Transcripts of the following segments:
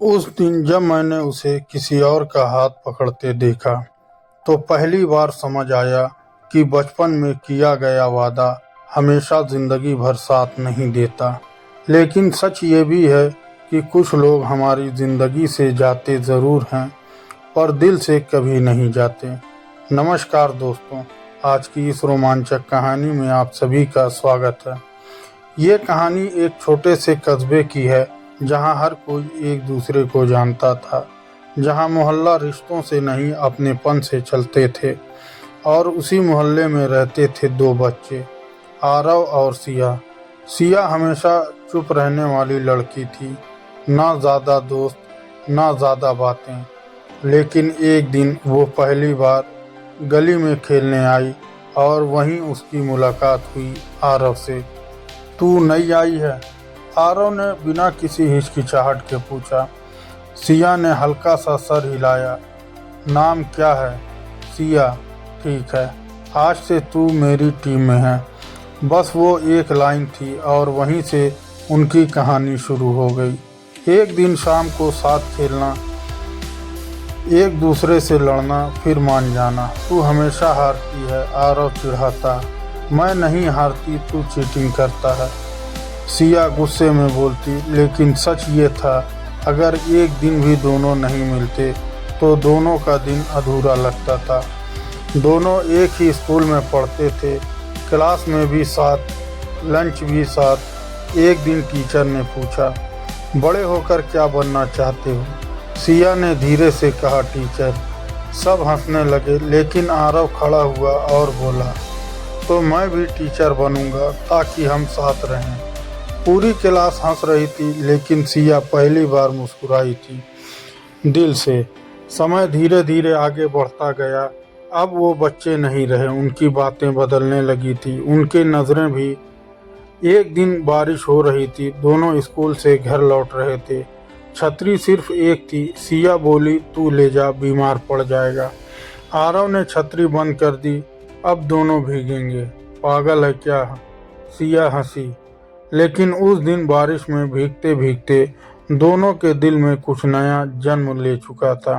उस दिन जब मैंने उसे किसी और का हाथ पकड़ते देखा तो पहली बार समझ आया कि बचपन में किया गया वादा हमेशा जिंदगी भर साथ नहीं देता। लेकिन सच ये भी है कि कुछ लोग हमारी जिंदगी से जाते ज़रूर हैं पर दिल से कभी नहीं जाते। नमस्कार दोस्तों, आज की इस रोमांचक कहानी में आप सभी का स्वागत है। ये कहानी एक छोटे से कस्बे की है जहाँ हर कोई एक दूसरे को जानता था, जहाँ मोहल्ला रिश्तों से नहीं अपनेपन से चलते थे। और उसी मोहल्ले में रहते थे दो बच्चे, आरव और सिया। सिया हमेशा चुप रहने वाली लड़की थी, ना ज़्यादा दोस्त ना ज़्यादा बातें। लेकिन एक दिन वो पहली बार गली में खेलने आई और वहीं उसकी मुलाकात हुई आरव से। तू नई आई है? आरव ने बिना किसी हिचकिचाहट के पूछा। सिया ने हल्का सा सर हिलाया। नाम क्या है? सिया। ठीक है, आज से तू मेरी टीम में है। बस वो एक लाइन थी और वहीं से उनकी कहानी शुरू हो गई। एक दिन शाम को साथ खेलना, एक दूसरे से लड़ना, फिर मान जाना। तू हमेशा हारती है, आरव चिढ़ाता। मैं नहीं हारती, तू चीटिंग करता है, सिया गुस्से में बोलती। लेकिन सच ये था, अगर एक दिन भी दोनों नहीं मिलते तो दोनों का दिन अधूरा लगता था। दोनों एक ही स्कूल में पढ़ते थे, क्लास में भी साथ, लंच भी साथ। एक दिन टीचर ने पूछा, बड़े होकर क्या बनना चाहते हो? सिया ने धीरे से कहा, टीचर। सब हंसने लगे, लेकिन आरव खड़ा हुआ और बोला, तो मैं भी टीचर बनूंगा ताकि हम साथ रहें। पूरी क्लास हंस रही थी, लेकिन सिया पहली बार मुस्कुराई थी दिल से। समय धीरे धीरे आगे बढ़ता गया। अब वो बच्चे नहीं रहे, उनकी बातें बदलने लगी थी, उनके नज़रें भी। एक दिन बारिश हो रही थी, दोनों स्कूल से घर लौट रहे थे। छतरी सिर्फ एक थी। सिया बोली, तू ले जा, बीमार पड़ जाएगा। आरव ने छतरी बंद कर दी। अब दोनों भीगेंगे, पागल है क्या? सिया हंसी। लेकिन उस दिन बारिश में भीगते भीगते दोनों के दिल में कुछ नया जन्म ले चुका था।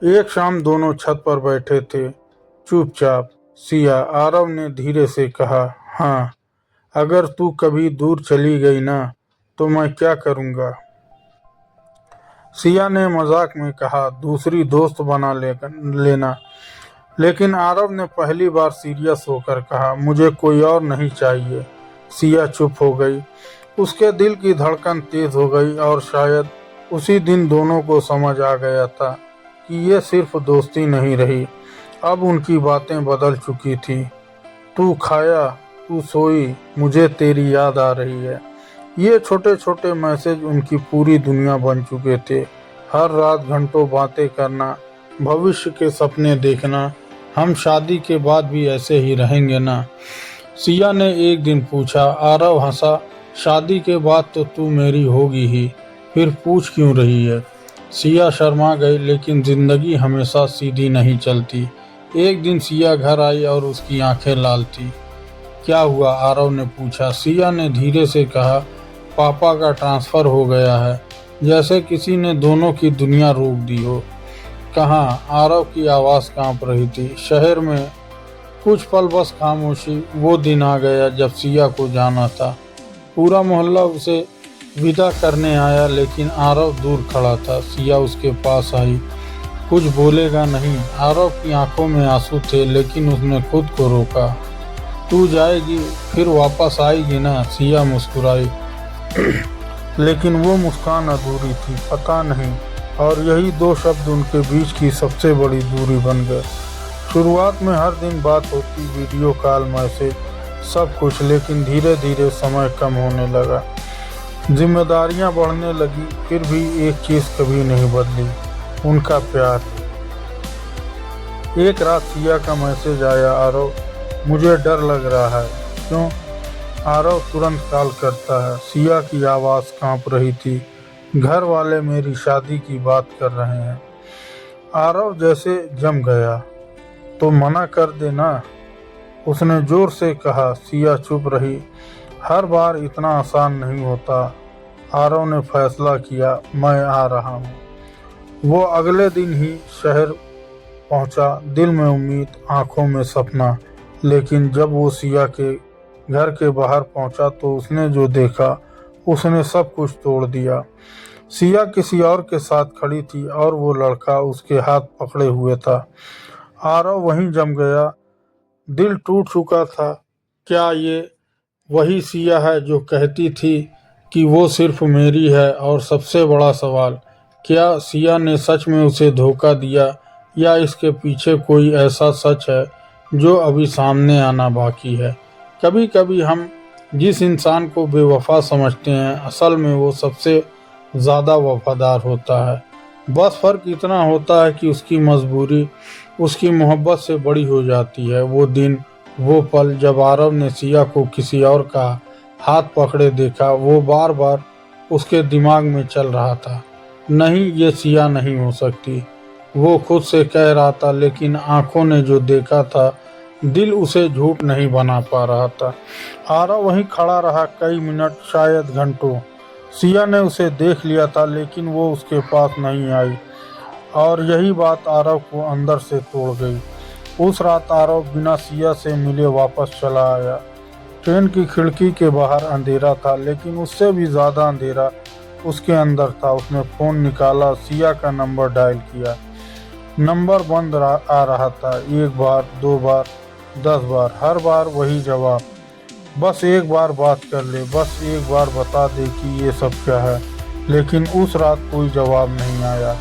एक शाम दोनों छत पर बैठे थे, चुपचाप। सिया, आरव ने धीरे से कहा, हाँ, अगर तू कभी दूर चली गई ना तो मैं क्या करूँगा? सिया ने मजाक में कहा, दूसरी दोस्त बना लेना। लेकिन आरव ने पहली बार सीरियस होकर कहा, मुझे कोई और नहीं चाहिए। सिया चुप हो गई। उसके दिल की धड़कन तेज हो गई और शायद उसी दिन दोनों को समझ आ गया था कि ये सिर्फ दोस्ती नहीं रही, अब उनकी बातें बदल चुकी थी। तू खाया, तू सोई, मुझे तेरी याद आ रही है। ये छोटे छोटे मैसेज उनकी पूरी दुनिया बन चुके थे। हर रात घंटों बातें करना, भविष्य के सपने देखना। हम शादी के बाद भी ऐसे ही रहेंगे ना? सिया ने एक दिन पूछा। आरव हंसा। शादी के बाद तो तू मेरी होगी ही, फिर पूछ क्यों रही है? सिया शर्मा गई, लेकिन जिंदगी हमेशा सीधी नहीं चलती। एक दिन सिया घर आई और उसकी आंखें लाल थी। क्या हुआ? आरव ने पूछा। सिया ने धीरे से कहा, पापा का ट्रांसफ़र हो गया है। जैसे किसी ने दोनों की दुनिया रोक दी हो। कहाँ? आरव की आवाज़ कांप रही थी। शहर में। कुछ पल बस खामोशी। वो दिन आ गया जब सिया को जाना था। पूरा मोहल्ला उसे विदा करने आया, लेकिन आरव दूर खड़ा था। सिया उसके पास आई। कुछ बोलेगा नहीं। आरव की आंखों में आंसू थे, लेकिन उसने खुद को रोका। तू जाएगी, फिर वापस आएगी ना? सिया मुस्कुराई। लेकिन वो मुस्कान अधूरी थी, पता नहीं। और यही दो शब्द उनके बीच की सबसे बड़ी दूरी बन गए। शुरुआत में हर दिन बात होती, वीडियो कॉल, मैसेज, सब कुछ। लेकिन धीरे धीरे समय कम होने लगा, जिम्मेदारियां बढ़ने लगी। फिर भी एक चीज़ कभी नहीं बदली, उनका प्यार। एक रात सिया का मैसेज आया, आरव, मुझे डर लग रहा है। क्यों? आरव तुरंत कॉल करता है। सिया की आवाज़ कांप रही थी। घर वाले मेरी शादी की बात कर रहे हैं। आरव जैसे जम गया। तो मना कर देना, उसने जोर से कहा। सिया चुप रही। हर बार इतना आसान नहीं होता, आरव ने फैसला किया, मैं आ रहा हूँ। वो अगले दिन ही शहर पहुंचा, दिल में उम्मीद, आंखों में सपना। लेकिन जब वो सिया के घर के बाहर पहुंचा तो उसने जो देखा उसने सब कुछ तोड़ दिया। सिया किसी और के साथ खड़ी थी और वो लड़का उसके हाथ पकड़े हुए था। आरव वहीं जम गया, दिल टूट चुका था। क्या ये वही सिया है जो कहती थी कि वो सिर्फ मेरी है? और सबसे बड़ा सवाल, क्या सिया ने सच में उसे धोखा दिया या इसके पीछे कोई ऐसा सच है जो अभी सामने आना बाकी है? कभी कभी हम जिस इंसान को बेवफा समझते हैं असल में वो सबसे ज़्यादा वफादार होता है। बस फ़र्क इतना होता है कि उसकी मजबूरी उसकी मोहब्बत से बड़ी हो जाती है। वो दिन, वो पल जब आरव ने सिया को किसी और का हाथ पकड़े देखा, वो बार बार उसके दिमाग में चल रहा था। नहीं, ये सिया नहीं हो सकती, वो खुद से कह रहा था, लेकिन आंखों ने जो देखा था, दिल उसे झूठ नहीं बना पा रहा था। आरव वहीं खड़ा रहा कई मिनट, शायद घंटों। सिया ने उसे देख लिया था लेकिन वो उसके पास नहीं आई, और यही बात आरव को अंदर से तोड़ गई। उस रात आरव बिना सिया से मिले वापस चला आया। ट्रेन की खिड़की के बाहर अंधेरा था, लेकिन उससे भी ज़्यादा अंधेरा उसके अंदर था। उसने फ़ोन निकाला, सिया का नंबर डायल किया। नंबर बंद आ रहा था। एक बार, 2 बार, 10 बार, हर बार वही जवाब, बस एक बार बात कर ले, बस एक बार बता दे कि ये सब क्या है। लेकिन उस रात कोई जवाब नहीं आया।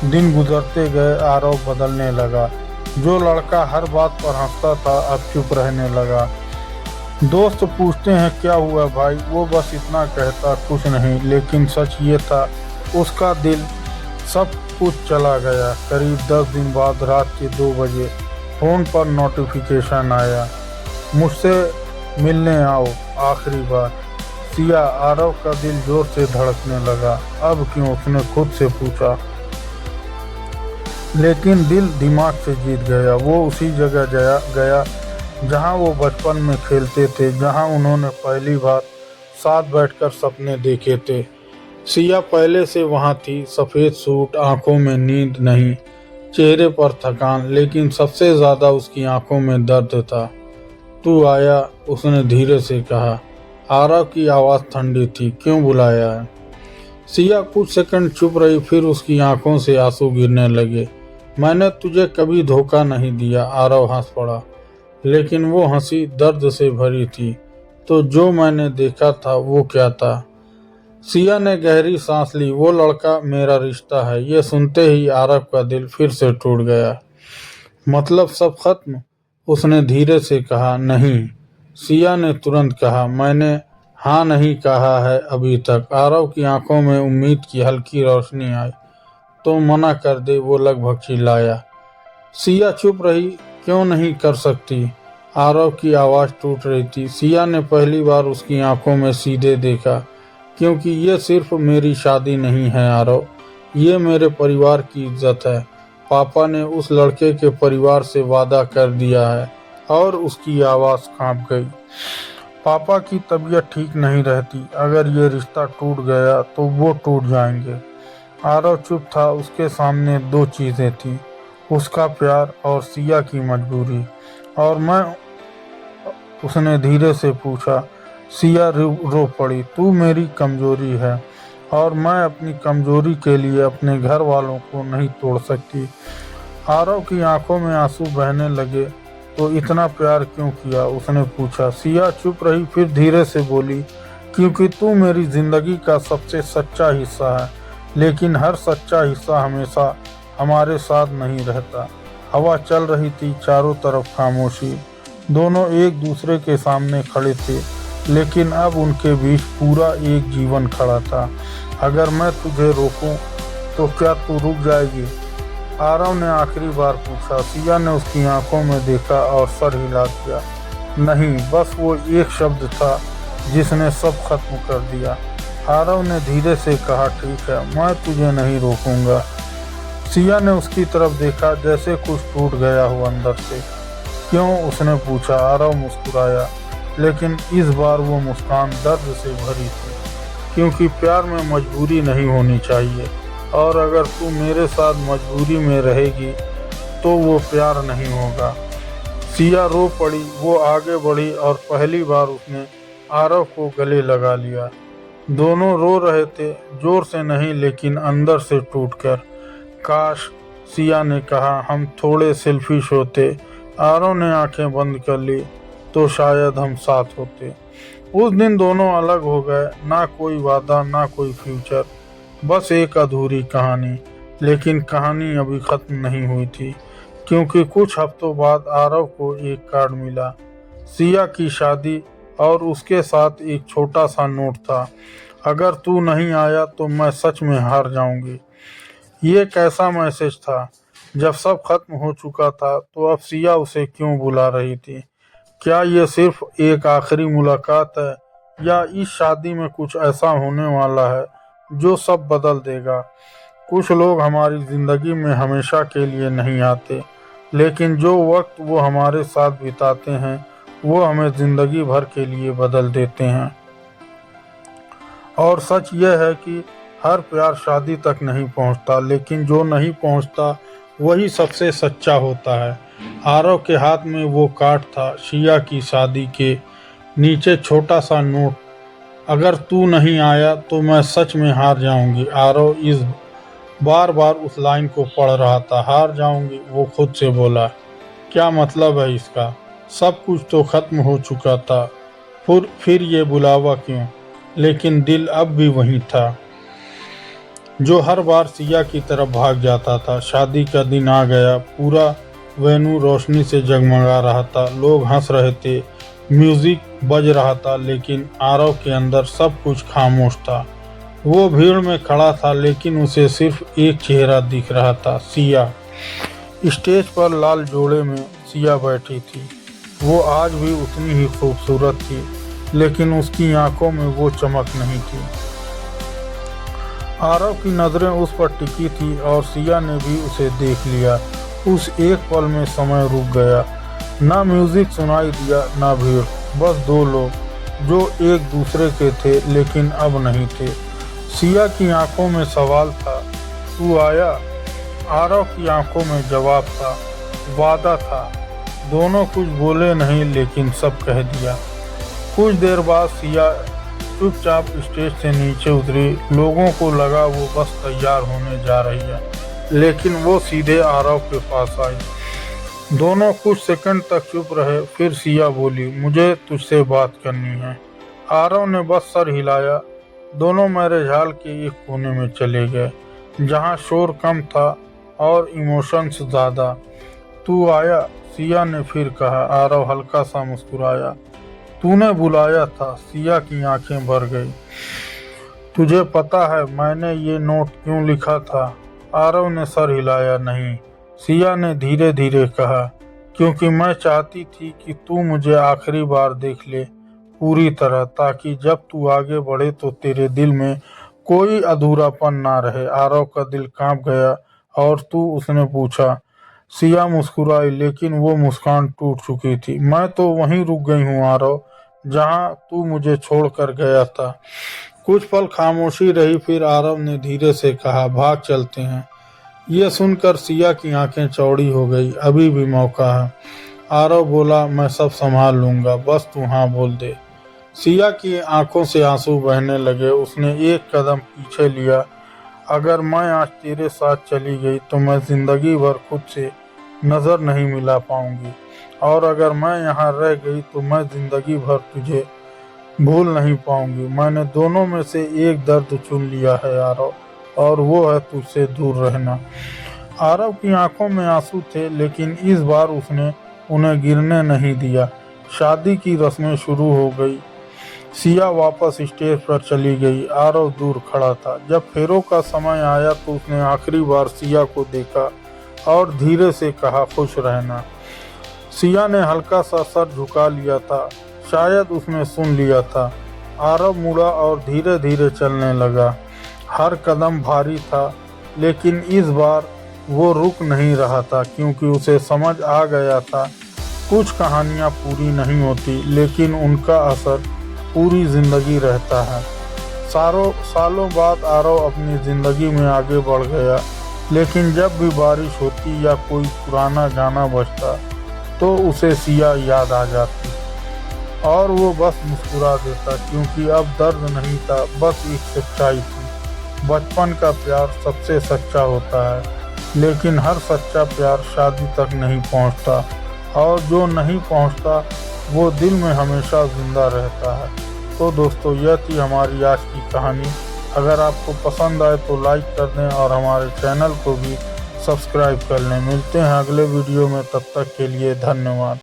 दिन गुजरते गए, आरव बदलने लगा। जो लड़का हर बात पर हंसता था अब चुप रहने लगा। दोस्त पूछते हैं क्या हुआ भाई, वो बस इतना कहता, कुछ नहीं। लेकिन सच ये था, उसका दिल, सब कुछ चला गया। करीब 10 दिन बाद रात के 2 बजे फ़ोन पर नोटिफिकेशन आया, मुझसे मिलने आओ आखिरी बार। सिया। आरव का दिल जोर से धड़कने लगा। अब क्यों, उसने खुद से पूछा। लेकिन दिल दिमाग से जीत गया। वो उसी जगह गया जहां वो बचपन में खेलते थे, जहां उन्होंने पहली बार साथ बैठकर सपने देखे थे। सिया पहले से वहां थी, सफ़ेद सूट, आंखों में नींद नहीं, चेहरे पर थकान, लेकिन सबसे ज़्यादा उसकी आंखों में दर्द था। तू आया, उसने धीरे से कहा। आरव की आवाज़ ठंडी थी, क्यों बुलाया है? सिया कुछ सेकंड चुप रही, फिर उसकी आंखों से आंसू गिरने लगे। मैंने तुझे कभी धोखा नहीं दिया, आरव हंस पड़ा, लेकिन वो हंसी दर्द से भरी थी। तो जो मैंने देखा था वो क्या था? सिया ने गहरी सांस ली। वो लड़का मेरा रिश्ता है। ये सुनते ही आरव का दिल फिर से टूट गया। मतलब सब खत्म? उसने धीरे से कहा। नहीं, सिया ने तुरंत कहा। मैंने हाँ नहीं कहा है अभी तक। आरव की आंखों में उम्मीद की हल्की रोशनी आई। तो मना कर दे, वो लगभग चिल्लाया। सिया चुप रही। क्यों नहीं कर सकती? आरव की आवाज़ टूट रही थी। सिया ने पहली बार उसकी आंखों में सीधे देखा। क्योंकि ये सिर्फ मेरी शादी नहीं है आरव, ये मेरे परिवार की इज्जत है। पापा ने उस लड़के के परिवार से वादा कर दिया है। और उसकी आवाज़ कांप गई। पापा की तबीयत ठीक नहीं रहती। अगर ये रिश्ता टूट गया तो वो टूट जाएंगे। आरव चुप था। उसके सामने 2 चीज़ें थी, उसका प्यार और सिया की मजबूरी। और मैं, उसने धीरे से पूछा। सिया रो पड़ी। तू मेरी कमजोरी है और मैं अपनी कमजोरी के लिए अपने घर वालों को नहीं तोड़ सकती। आरव की आंखों में आंसू बहने लगे। तो इतना प्यार क्यों किया, उसने पूछा। सिया चुप रही, फिर धीरे से बोली, क्योंकि तू मेरी जिंदगी का सबसे सच्चा हिस्सा है। लेकिन हर सच्चा हिस्सा हमेशा हमारे साथ नहीं रहता। हवा चल रही थी, चारों तरफ खामोशी। दोनों एक दूसरे के सामने खड़े थे, लेकिन अब उनके बीच पूरा एक जीवन खड़ा था। अगर मैं तुझे रोकूं तो क्या तू रुक जाएगी? आरव ने आखिरी बार पूछा। सिया ने उसकी आंखों में देखा और सर हिला दिया। नहीं, बस वो एक शब्द था जिसने सब खत्म कर दिया। आरव ने धीरे से कहा, ठीक है, मैं तुझे नहीं रोकूंगा। सिया ने उसकी तरफ देखा, जैसे कुछ टूट गया हो अंदर से। क्यों, उसने पूछा। आरव मुस्कुराया, लेकिन इस बार वो मुस्कान दर्द से भरी थी। क्योंकि प्यार में मजबूरी नहीं होनी चाहिए, और अगर तू मेरे साथ मजबूरी में रहेगी तो वो प्यार नहीं होगा। सिया रो पड़ी। वो आगे बढ़ी और पहली बार उसने आरव को गले लगा लिया। दोनों रो रहे थे, जोर से नहीं लेकिन अंदर से टूटकर। काश, सिया ने कहा, हम थोड़े सेल्फिश होते। आरव ने आंखें बंद कर ली, तो शायद हम साथ होते। उस दिन दोनों अलग हो गए, ना कोई वादा ना कोई फ्यूचर, बस एक अधूरी कहानी। लेकिन कहानी अभी खत्म नहीं हुई थी, क्योंकि कुछ हफ्तों बाद आरव को एक कार्ड मिला, सिया की शादी, और उसके साथ एक छोटा सा नोट था, अगर तू नहीं आया तो मैं सच में हार जाऊंगी। ये कैसा मैसेज था? जब सब खत्म हो चुका था तो अब सिया उसे क्यों बुला रही थी? क्या ये सिर्फ एक आखिरी मुलाकात है, या इस शादी में कुछ ऐसा होने वाला है जो सब बदल देगा? कुछ लोग हमारी जिंदगी में हमेशा के लिए नहीं आते, लेकिन जो वक्त वो हमारे साथ बिताते हैं वो हमें जिंदगी भर के लिए बदल देते हैं। और सच यह है कि हर प्यार शादी तक नहीं पहुंचता, लेकिन जो नहीं पहुंचता वही सबसे सच्चा होता है। आरव के हाथ में वो कार्ड था, सिया की शादी के नीचे छोटा सा नोट, अगर तू नहीं आया तो मैं सच में हार जाऊंगी। आरव इस बार बार उस लाइन को पढ़ रहा था, हार जाऊंगी। वो खुद से बोला, क्या मतलब है इसका? सब कुछ तो खत्म हो चुका था, फिर ये बुलावा क्यों? लेकिन दिल अब भी वहीं था, जो हर बार सिया की तरफ भाग जाता था। शादी का दिन आ गया, पूरा वेन्यू रोशनी से जगमगा रहा था, लोग हंस रहे थे, म्यूजिक बज रहा था, लेकिन आरव के अंदर सब कुछ खामोश था। वो भीड़ में खड़ा था, लेकिन उसे सिर्फ एक चेहरा दिख रहा था, सिया। स्टेज पर लाल जोड़े में सिया बैठी थी। वो आज भी उतनी ही खूबसूरत थी, लेकिन उसकी आंखों में वो चमक नहीं थी। आरव की नज़रें उस पर टिकी थी और सिया ने भी उसे देख लिया। उस एक पल में समय रुक गया, ना म्यूजिक सुनाई दिया ना भीड़, बस दो लोग जो एक दूसरे के थे लेकिन अब नहीं थे। सिया की आंखों में सवाल था, तू आया? आरव की आंखों में जवाब था, वादा था। दोनों कुछ बोले नहीं, लेकिन सब कह दिया। कुछ देर बाद सिया चुपचाप स्टेज से नीचे उतरी। लोगों को लगा वो बस तैयार होने जा रही है, लेकिन वो सीधे आरव के पास आई। दोनों कुछ सेकंड तक चुप रहे, फिर सिया बोली, मुझे तुझसे बात करनी है। आरव ने बस सर हिलाया। दोनों मैरिज हॉल के एक कोने में चले गए, जहां शोर कम था और इमोशंस ज़्यादा। तू आया? सिया ने फिर कहा। आरव हल्का सा मुस्कुराया। तूने बुलाया था? सिया की आंखें भर गई। तुझे पता है मैंने ये नोट क्यों लिखा था? आरव ने सर हिलाया। नहीं। सिया ने धीरे धीरे कहा, क्योंकि मैं चाहती थी कि तू मुझे आखिरी बार देख ले पूरी तरह, ताकि जब तू आगे बढ़े तो तेरे दिल में कोई अधूरापन ना रहे। आरव का दिल कांप गया। और तू? उसने पूछा। सिया मुस्कुराई, लेकिन वो मुस्कान टूट चुकी थी। मैं तो वहीं रुक गई हूँ आरव, जहाँ तू मुझे छोड़कर गया था। कुछ पल खामोशी रही, फिर आरव ने धीरे से कहा, भाग चलते हैं। ये सुनकर सिया की आंखें चौड़ी हो गई। अभी भी मौका है। आरव बोला, मैं सब संभाल लूंगा, बस तू हाँ बोल दे। सिया की आंखों से आंसू बहने लगे। उसने एक कदम पीछे लिया। अगर मैं आज तेरे साथ चली गई तो मैं जिंदगी भर खुद से नजर नहीं मिला पाऊंगी, और अगर मैं यहाँ रह गई तो मैं जिंदगी भर तुझे भूल नहीं पाऊंगी। मैंने दोनों में से एक दर्द चुन लिया है आरव, और वो है तुझसे दूर रहना। आरव की आंखों में आंसू थे, लेकिन इस बार उसने उन्हें गिरने नहीं दिया। शादी की रस्में शुरू हो गई। सिया वापस स्टेज पर चली गई। आरव दूर खड़ा था। जब फेरों का समय आया तो उसने आखिरी बार सिया को देखा और धीरे से कहा, खुश रहना। सिया ने हल्का सा सर झुका लिया था, शायद उसने सुन लिया था। आरव मुड़ा और धीरे धीरे चलने लगा। हर कदम भारी था, लेकिन इस बार वो रुक नहीं रहा था, क्योंकि उसे समझ आ गया था कुछ कहानियाँ पूरी नहीं होती, लेकिन उनका असर पूरी जिंदगी रहता है। सालों बाद आरव अपनी जिंदगी में आगे बढ़ गया, लेकिन जब भी बारिश होती या कोई पुराना गाना बजता तो उसे सिया याद आ जाती और वो बस मुस्कुरा देता, क्योंकि अब दर्द नहीं था, बस एक सच्चाई थी। बचपन का प्यार सबसे सच्चा होता है, लेकिन हर सच्चा प्यार शादी तक नहीं पहुंचता, और जो नहीं पहुंचता वो दिल में हमेशा जिंदा रहता है। तो दोस्तों, यह थी हमारी आज की कहानी। अगर आपको पसंद आए तो लाइक कर दें और हमारे चैनल को भी सब्सक्राइब कर लें। मिलते हैं अगले वीडियो में, तब तक के लिए धन्यवाद।